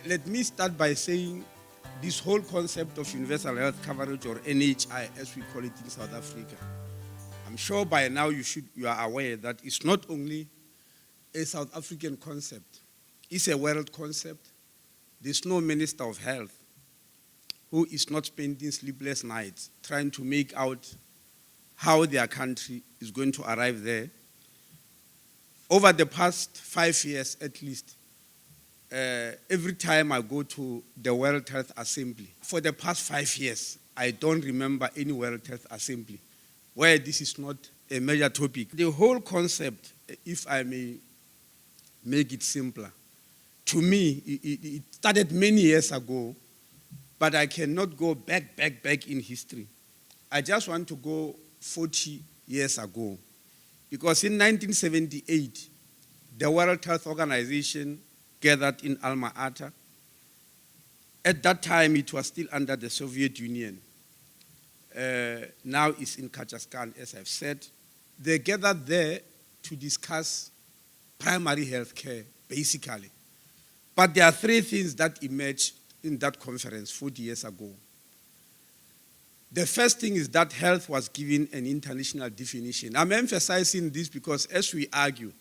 Let me start by saying this whole concept of universal health coverage, or NHI as we call it in South Africa, I'm sure by now you are aware that it's not only a South African concept, it's a world concept. There's no minister of health who is not spending sleepless nights trying to make out how their country is going to arrive there. Over the past 5 years at least, every time I go to the World Health Assembly, for the past 5 years, I don't remember any World Health Assembly where this is not a major topic. The whole concept, if I may make it simpler, to me, it started many years ago, but I cannot go back in history. I just want to go 40 years ago, because in 1978, the World Health Organization gathered in Alma Ata. At that time, it was still under the Soviet Union. Now it's in Kazakhstan, as I've said. They gathered there to discuss primary health care, basically. But there are three things that emerged in that conference 40 years ago. The first thing is that health was given an international definition. I'm emphasizing this because as we argue,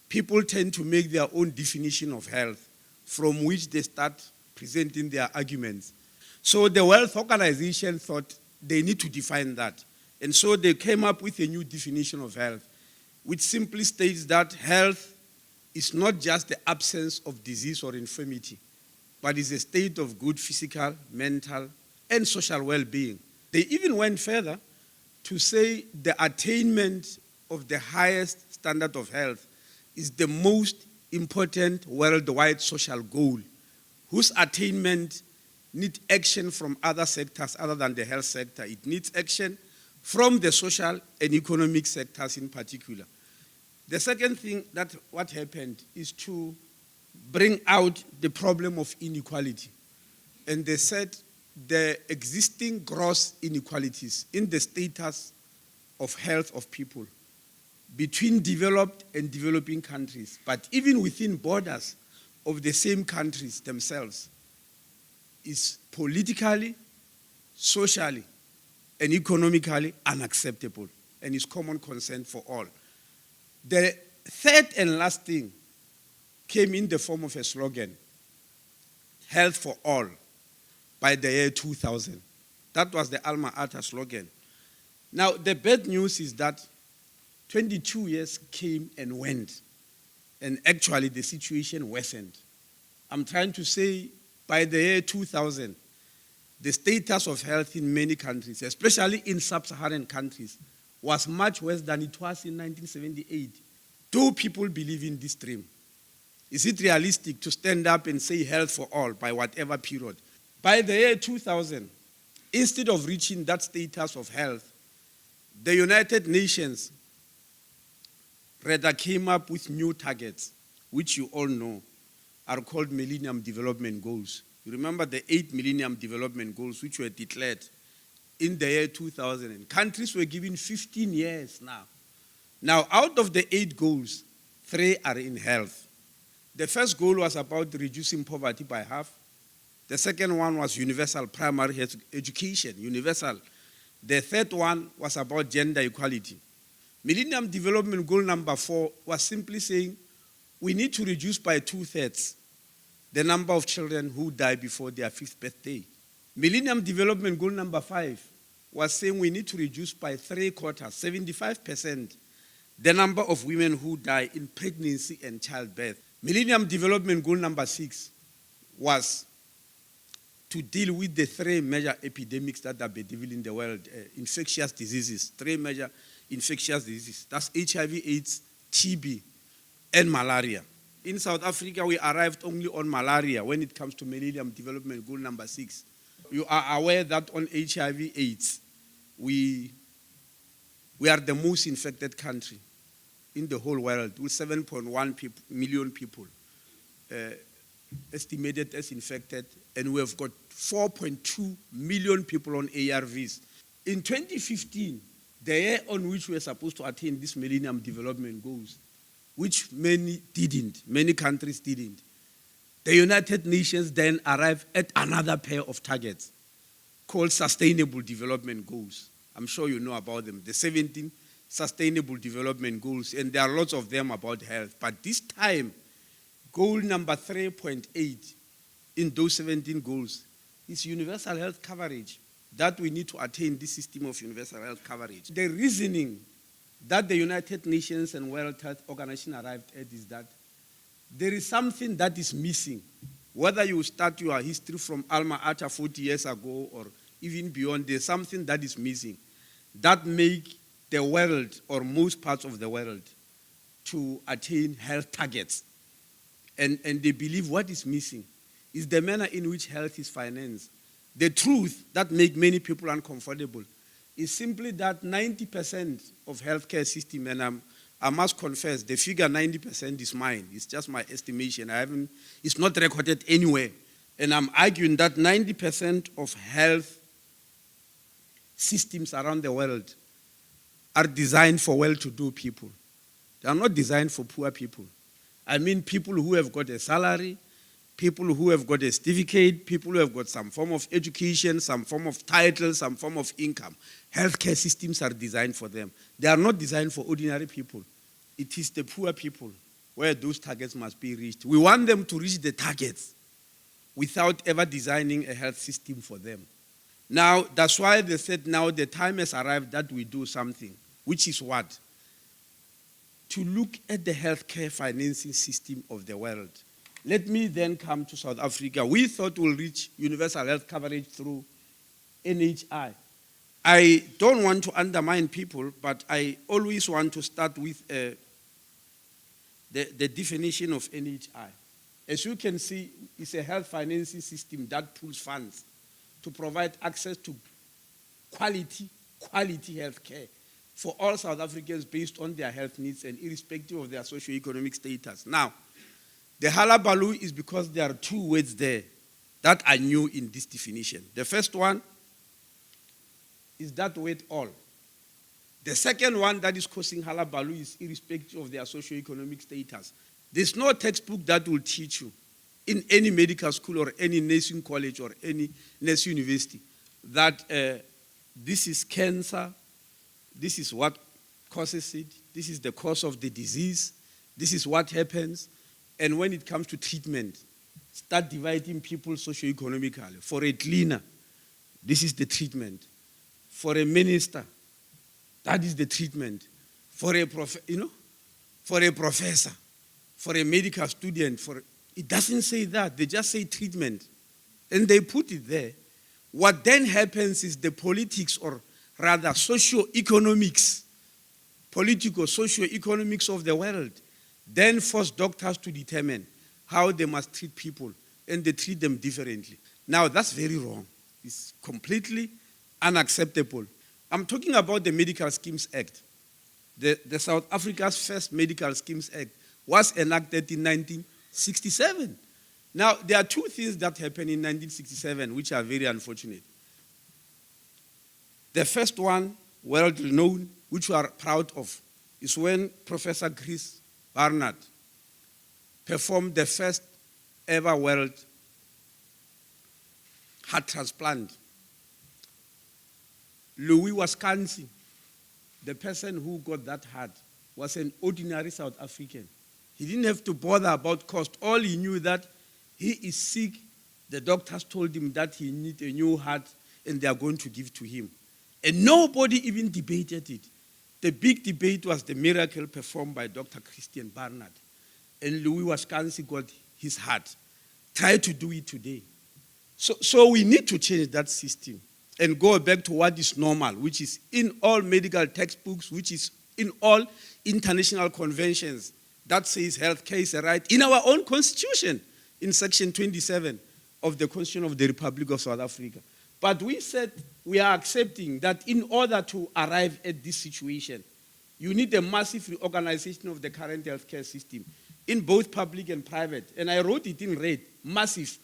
people tend to make their own definition of health from which they start presenting their arguments. So the World Organization thought they need to define that. And so they came up with a new definition of health, which simply states that health is not just the absence of disease or infirmity, but is a state of good physical, mental, and social well-being. They even went further to say the attainment of the highest standard of health is the most important worldwide social goal, whose attainment needs action from other sectors other than the health sector. It needs action from the social and economic sectors in particular. The second thing that what happened is to bring out the problem of inequality. And they said the existing gross inequalities in the status of health of people between developed and developing countries, but even within borders of the same countries themselves, is politically, socially, and economically unacceptable, and is common consent for all. The third and last thing came in the form of a slogan, health for all, by the year 2000. That was the Alma Ata slogan. Now, the bad news is that 22 years came and went, and actually the situation worsened. I'm trying to say by the year 2000, the status of health in many countries, especially in sub-Saharan countries, was much worse than it was in 1978. Do people believe in this dream? Is it realistic to stand up and say health for all by whatever period? By the year 2000, instead of reaching that status of health, the United Nations rather came up with new targets, which you all know are called Millennium Development Goals. You remember the 8 Millennium Development Goals, which were declared in the year 2000. And countries were given 15 years now. Now, out of the 8 goals, 3 are in health. The first goal was about reducing poverty by half. The second one was universal primary health education, universal. The third one was about gender equality. Millennium Development Goal number 4 was simply saying we need to reduce by 2/3 the number of children who die before their 5th birthday. Millennium Development Goal number 5 was saying we need to reduce by 3/4, 75%, the number of women who die in pregnancy and childbirth. Millennium Development Goal number 6 was to deal with the 3 major epidemics that are bedevil in the world, infectious diseases, 3 major infectious diseases. That's HIV, AIDS, TB, and malaria. In South Africa, we arrived only on malaria when it comes to Millennium Development Goal number 6. You are aware that on HIV, AIDS, we are the most infected country in the whole world, with 7.1 million people estimated as infected, and we have got 4.2 million people on ARVs. In 2015, the year on which we are supposed to attain these Millennium Development Goals, which many countries didn't, The United Nations then arrived at another pair of targets called Sustainable Development Goals. I'm sure you know about them, the 17 Sustainable Development Goals, and there are lots of them about health. But this time, goal number 3.8 in those 17 goals is universal health coverage, that we need to attain this system of universal health coverage. The reasoning that the United Nations and World Health Organization arrived at is that there is something that is missing. Whether you start your history from Alma Ata 40 years ago or even beyond, there's something that is missing that make the world or most parts of the world to attain health targets. And they believe what is missing is the manner in which health is financed. The truth that makes many people uncomfortable is simply that 90% of healthcare system, and I must confess, the figure 90% is mine. It's just my estimation. It's not recorded anywhere. And I'm arguing that 90% of health systems around the world are designed for well-to-do people. They are not designed for poor people. I mean people who have got a salary, people who have got a certificate, people who have got some form of education, some form of title, some form of income. Healthcare systems are designed for them. They are not designed for ordinary people. It is the poor people where those targets must be reached. We want them to reach the targets without ever designing a health system for them. Now, that's why they said now the time has arrived that we do something, which is what? To look at the healthcare financing system of the world. Let me then come to South Africa. We thought we'll reach universal health coverage through NHI. I don't want to undermine people, but I always want to start with the definition of NHI. As you can see, it's a health financing system that pools funds to provide access to quality health care for all South Africans based on their health needs and irrespective of their socio-economic status. Now, the hullabaloo is because there are two words there that are new in this definition. The first one is that word all. The second one that is causing hullabaloo is irrespective of their socio-economic status. There's no textbook that will teach you in any medical school or any nursing college or any nursing university that this is cancer, this is what causes it, this is the cause of the disease, this is what happens. And when it comes to treatment, start dividing people socioeconomically. For a cleaner, this is the treatment. For a minister, that is the treatment. For a professor, for a medical student, it doesn't say that. They just say treatment. And they put it there. What then happens is the politics, or rather socio-economics, political socio-economics of the world, then force doctors to determine how they must treat people, and they treat them differently. Now, that's very wrong. It's completely unacceptable. I'm talking about the Medical Schemes Act. The South Africa's first Medical Schemes Act was enacted in 1967. Now, there are two things that happened in 1967 which are very unfortunate. The first one, world-renowned, which we are proud of, is when Professor Chris Barnard performed the first ever world heart transplant. Louis Waskansi, the person who got that heart, was an ordinary South African. He didn't have to bother about cost. All he knew that he is sick. The doctors told him that he needs a new heart and they are going to give to him. And nobody even debated it. The big debate was the miracle performed by Dr. Christian Barnard. And Louis Waskansi got his heart. Try to do it today. So we need to change that system and go back to what is normal, which is in all medical textbooks, which is in all international conventions that says healthcare is a right in our own constitution, in section 27 of the Constitution of the Republic of South Africa. But we said we are accepting that in order to arrive at this situation, you need a massive reorganization of the current healthcare system in both public and private. And I wrote it in red, massive.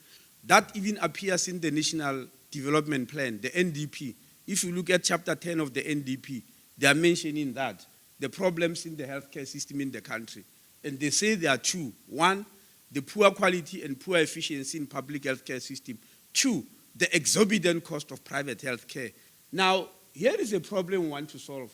That even appears in the National Development Plan, the NDP. If you look at chapter 10 of the NDP, they are mentioning that, the problems in the healthcare system in the country. And they say there are two. One, the poor quality and poor efficiency in public healthcare system. 2, the exorbitant cost of private healthcare. Now, here is a problem we want to solve.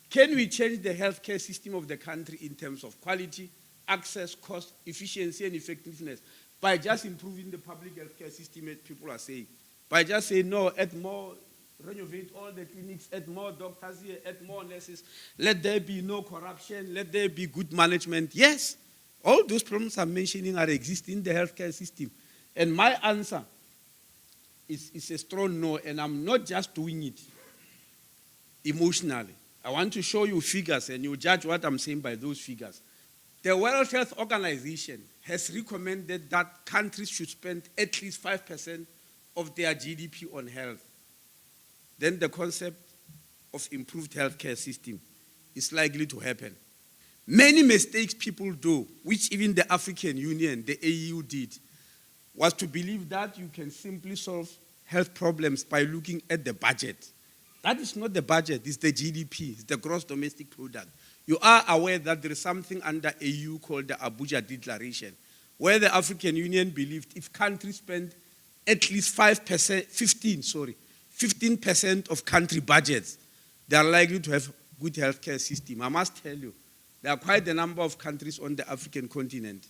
Can we change the healthcare system of the country in terms of quality, access, cost, efficiency, and effectiveness by just improving the public healthcare system, as people are saying? By just saying, no, add more, renovate all the clinics, add more doctors here, add more nurses, let there be no corruption, let there be good management. Yes, all those problems I'm mentioning are existing in the healthcare system. And my answer is a strong no, and I'm not just doing it emotionally. I want to show you figures, and you judge what I'm saying by those figures. The World Health Organization has recommended that countries should spend at least 5% of their GDP on health. Then the concept of improved healthcare system is likely to happen. Many mistakes people do, which even the African Union, the AU did, was to believe that you can simply solve health problems by looking at the budget. That is not the budget, it's the GDP, it's the gross domestic product. You are aware that there is something under AU called the Abuja Declaration, where the African Union believed if countries spend at least 15% of country budgets, they are likely to have good healthcare system. I must tell you, there are quite a number of countries on the African continent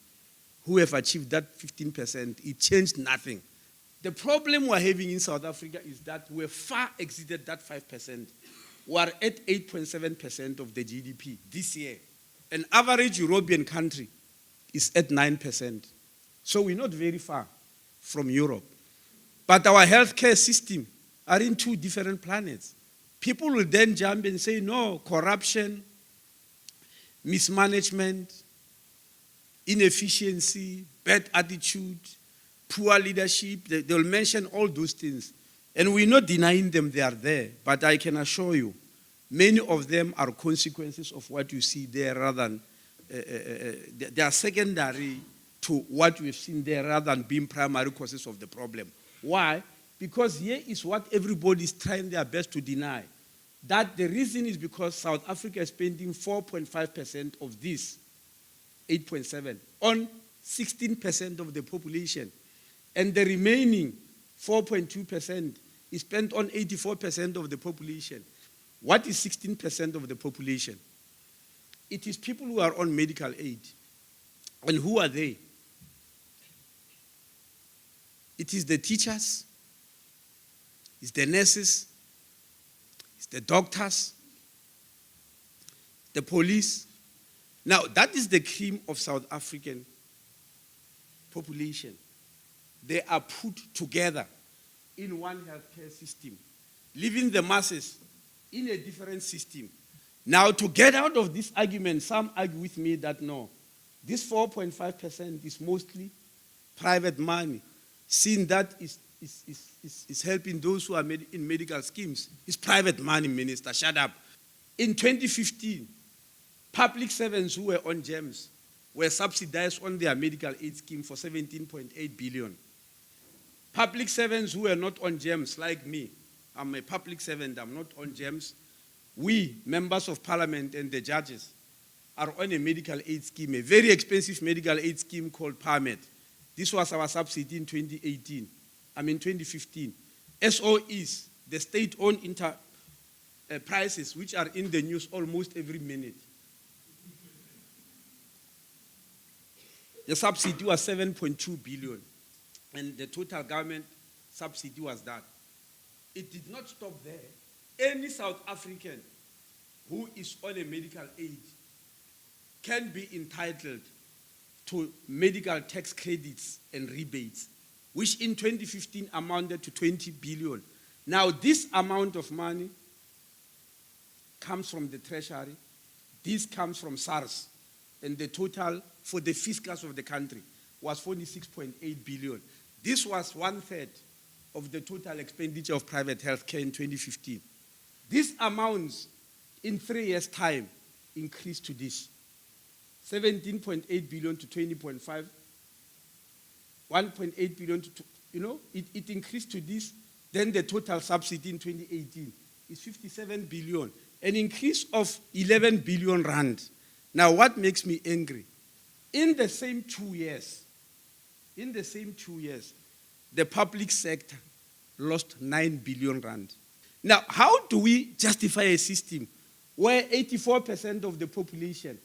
who have achieved that 15%. It changed nothing. The problem we're having in South Africa is that we've far exceeded that 5%. We're at 8.7% of the GDP this year. An average European country is at 9%. So we're not very far from Europe. But our healthcare system are in 2 different planets. People will then jump and say, no, corruption, mismanagement, inefficiency, bad attitude, poor leadership. They'll mention all those things. And we're not denying them, they are there. But I can assure you, many of them are consequences of what you see there rather than, they are secondary to what we've seen there rather than being primary causes of the problem. Why? Because here is what everybody is trying their best to deny. That the reason is because South Africa is spending 4.5% of this 8.7 on 16% of the population. And the remaining 4.2% is spent on 84% of the population. What is 16% of the population? It is people who are on medical aid. And who are they? It is the teachers, it's the nurses, it's the doctors, the police. Now, that is the cream of South African population. They are put together in one healthcare system, leaving the masses in a different system. Now, to get out of this argument, some argue with me that no, this 4.5% is mostly private money, seeing that is helping those who are in medical schemes. It's private money, Minister, shut up. In 2015, public servants who were on GEMS were subsidized on their medical aid scheme for 17.8 billion. Public servants who were not on GEMS, like me, I'm a public servant, I'm not on GEMS. We, members of parliament and the judges, are on a medical aid scheme, a very expensive medical aid scheme called PARMED. This was our subsidy in 2015. SOEs, the state-owned enterprises, which are in the news almost every minute. The subsidy was 7.2 billion, and the total government subsidy was that. It did not stop there. Any South African who is on a medical aid can be entitled to medical tax credits and rebates, which in 2015 amounted to 20 billion. Now, this amount of money comes from the Treasury. This comes from SARS. And the total for the fiscus of the country was 46.8 billion. This was 1/3 of the total expenditure of private healthcare in 2015. These amounts in 3 years' time increased to this. 17.8 billion to 20.5, 1.8 billion to, it increased to this. Then the total subsidy in 2018 is 57 billion, an increase of 11 billion rand. Now, what makes me angry? In the same 2 years, in the same 2 years, the public sector lost 9 billion rand. Now, how do we justify a system where 84% of the population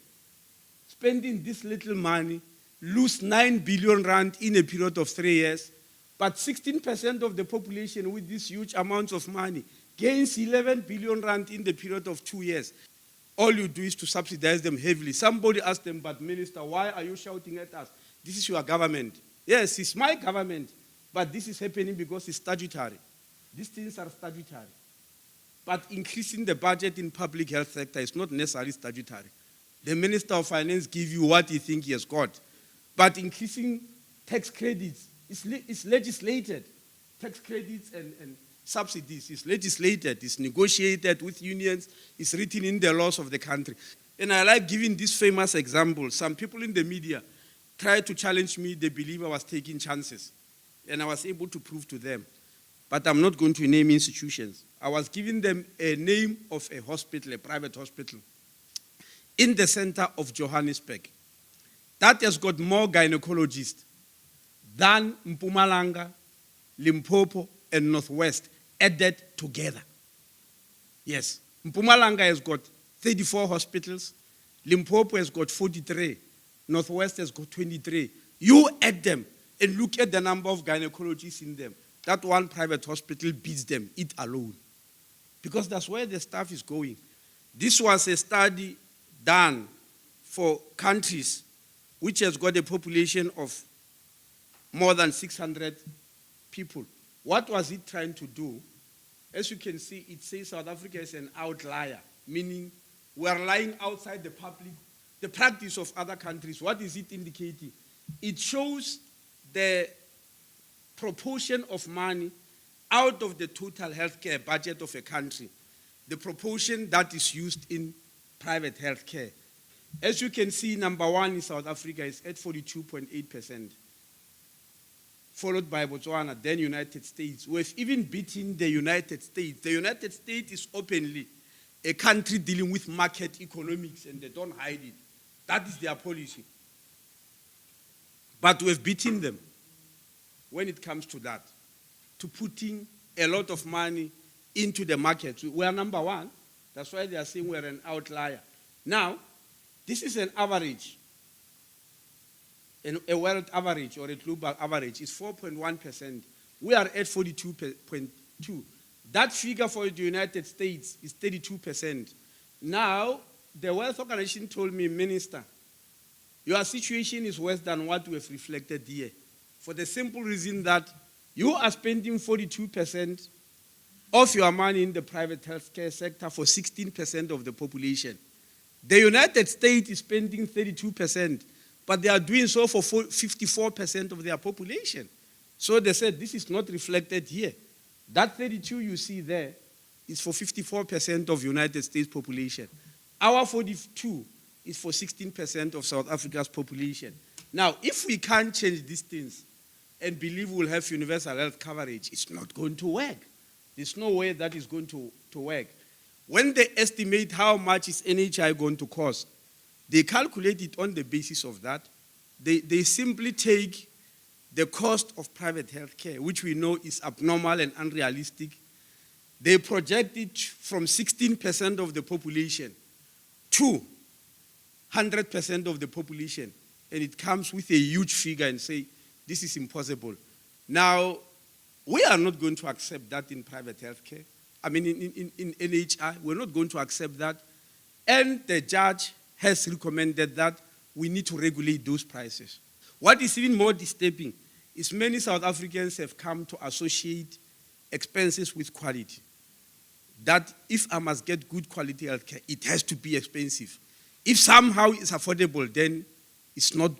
spending this little money lose 9 billion rand in a period of 3 years, but 16% of the population with these huge amounts of money gains 11 billion rand in the period of 2 years? All you do is to subsidize them heavily. Somebody asked them, but minister, why are you shouting at us? This is your government. Yes, it's my government, but this is happening because it's statutory. These things are statutory. But increasing the budget in public health sector is not necessarily statutory. The Minister of Finance gives you what he thinks he has got. But increasing tax credits is legislated. Tax credits and subsidies is legislated, is negotiated with unions, is written in the laws of the country. And I like giving this famous example. Some people in the media tried to challenge me. They believe I was taking chances. And I was able to prove to them. But I'm not going to name institutions. I was giving them a name of a hospital, a private hospital, in the center of Johannesburg. That has got more gynecologists than Mpumalanga, Limpopo, and Northwest added together. Yes, Mpumalanga has got 34 hospitals, Limpopo has got 43, Northwest has got 23. You add them and look at the number of gynecologists in them. That one private hospital beats them, it alone. Because that's where the staff is going. This was a study done for countries which has got a population of more than 600 people. What was it trying to do? As you can see, it says South Africa is an outlier, meaning we are lying outside the practice of other countries. What is it indicating? It shows the proportion of money out of the total healthcare budget of a country, the proportion that is used in private healthcare. As you can see, number one in South Africa is at 42.8%, followed by Botswana, then United States. We've even beaten the United States. The United States is openly a country dealing with market economics, and they don't hide it. That is their policy. But we've beaten them when it comes to that, to putting a lot of money into the market. We are number one. That's why they are saying we're an outlier. Now, this is an average. A world average or a global average is 4.1%. We are at 42.2%. That figure for the United States is 32%. Now, the World Organization told me, Minister, your situation is worse than what we have reflected here, for the simple reason that you are spending 42% of your money in the private healthcare sector for 16% of the population. The United States is spending 32%, but they are doing so for 54% of their population. So they said, this is not reflected here. That 32 you see there is for 54% of United States population. Our 42 is for 16% of South Africa's population. Now, if we can't change these things and believe we'll have universal health coverage, it's not going to work. There's no way that is going to work. When they estimate how much is NHI going to cost, they calculate it on the basis of that. They simply take the cost of private health care, which we know is abnormal and unrealistic. They project it from 16% of the population to 100% of the population. And it comes with a huge figure and say, this is impossible. Now, we are not going to accept that in private health care. I mean, in NHI, we're not going to accept that. And the judge has recommended that we need to regulate those prices. What is even more disturbing is many South Africans have come to associate expenses with quality. That if I must get good quality health care, it has to be expensive. If somehow it's affordable, then it's not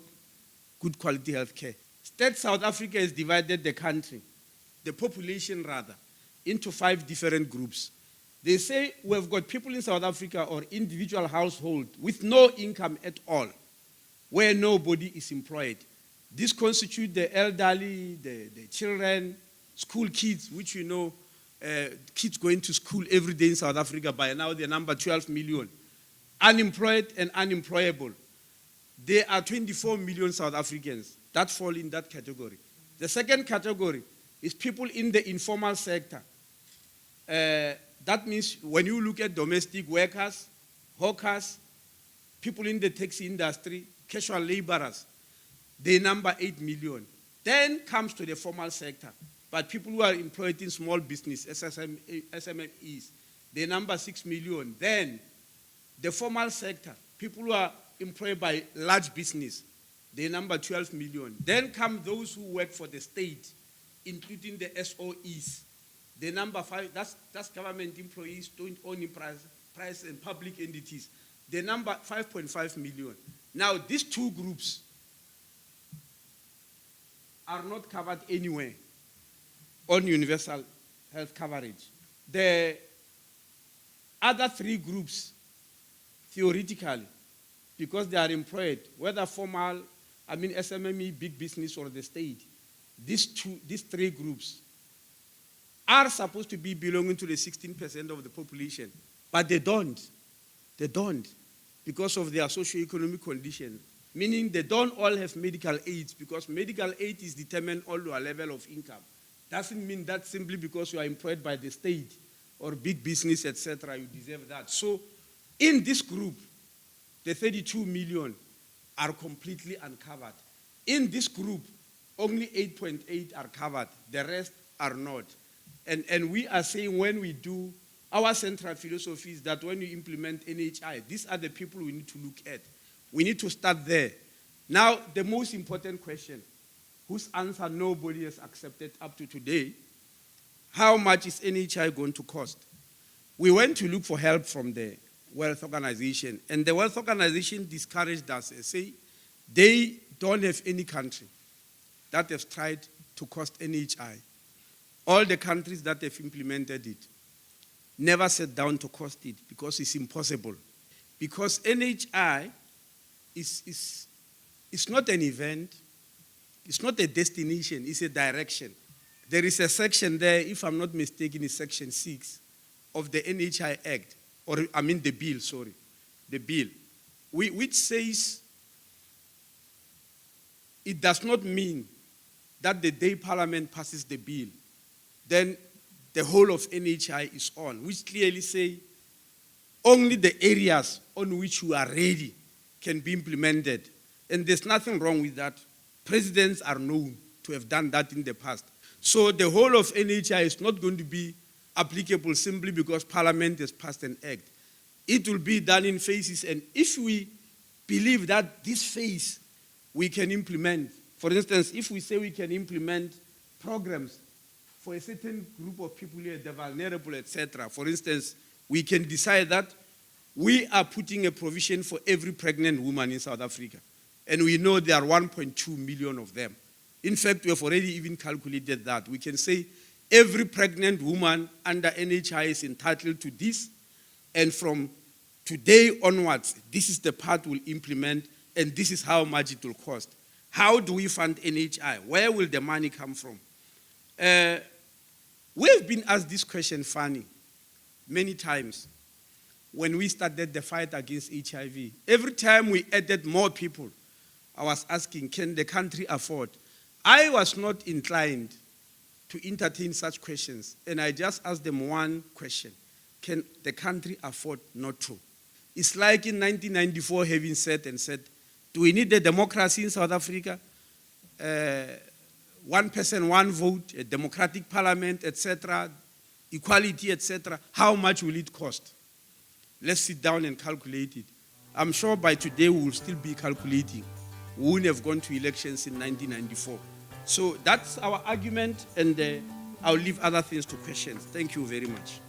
good quality health care. Instead, South Africa has divided the country, the population rather, into 5 different groups. They say we've got people in South Africa or individual household with no income at all, where nobody is employed. This constitutes the elderly, the children, school kids, which you know, kids going to school every day in South Africa. By now, they're number 12 million. Unemployed and unemployable. There are 24 million South Africans. that fall in that category. The second category is people in the informal sector. That means when you look at domestic workers, hawkers, people in the taxi industry, casual laborers, they number 8 million. Then comes to the formal sector, but people who are employed in small business, SMEs, they number 6 million. Then the formal sector, people who are employed by large business, they number 12 million. Then come those who work for the state, including the SOEs. The number 5, that's government employees, don't own price and public entities. The number 5.5 million. Now, these two groups are not covered anywhere on universal health coverage. The other three groups, theoretically, because they are employed, whether formal, SMME, big business, or the state, these three groups are supposed to be belonging to the 16% of the population, but they don't. They don't, because of their socio-economic condition, meaning they don't all have medical aids, because medical aid is determined on your level of income. Doesn't mean that simply because you are employed by the state or big business, etc., you deserve that. So in this group, the 32 million are completely uncovered. In this group, only 8.8 are covered. The rest are not. And we are saying when we do, our central philosophy is that when you implement NHI, these are the people we need to look at. We need to start there. Now, the most important question, whose answer nobody has accepted up to today, how much is NHI going to cost? We went to look for help from the World Organization, and the World Organization discouraged us and say they don't have any country that has tried to cost NHI. All the countries that have implemented it never sat down to cost it because it's impossible. Because NHI is not an event, it's not a destination, it's a direction. There is a section there, if I'm not mistaken, it's section 6 of the NHI Act, the bill, which says it does not mean that the day Parliament passes the bill, then the whole of NHI is on, which clearly say only the areas on which you are ready can be implemented. And there's nothing wrong with that. Presidents are known to have done that in the past. So the whole of NHI is not going to be applicable simply because Parliament has passed an act. It will be done in phases, and if we believe that this phase we can implement, for instance, if we say we can implement programs for a certain group of people here, the vulnerable, etc., for instance, we can decide that we are putting a provision for every pregnant woman in South Africa, and we know there are 1.2 million of them. In fact, we have already even calculated that. We can say every pregnant woman under NHI is entitled to this, and from today onwards, this is the part we'll implement, and this is how much it will cost. How do we fund NHI? Where will the money come from? We've been asked this question, funny, many times when we started the fight against HIV. Every time we added more people, I was asking, can the country afford? I was not inclined to entertain such questions, and I just asked them one question: can the country afford not to? It's like in 1994 having said, do we need a democracy in South Africa? One person, one vote, a democratic parliament, etc., equality, etc. How much will it cost? Let's sit down and calculate it. I'm sure by today we will still be calculating. We wouldn't have gone to elections in 1994. So that's our argument, and I'll leave other things to questions. Thank you very much.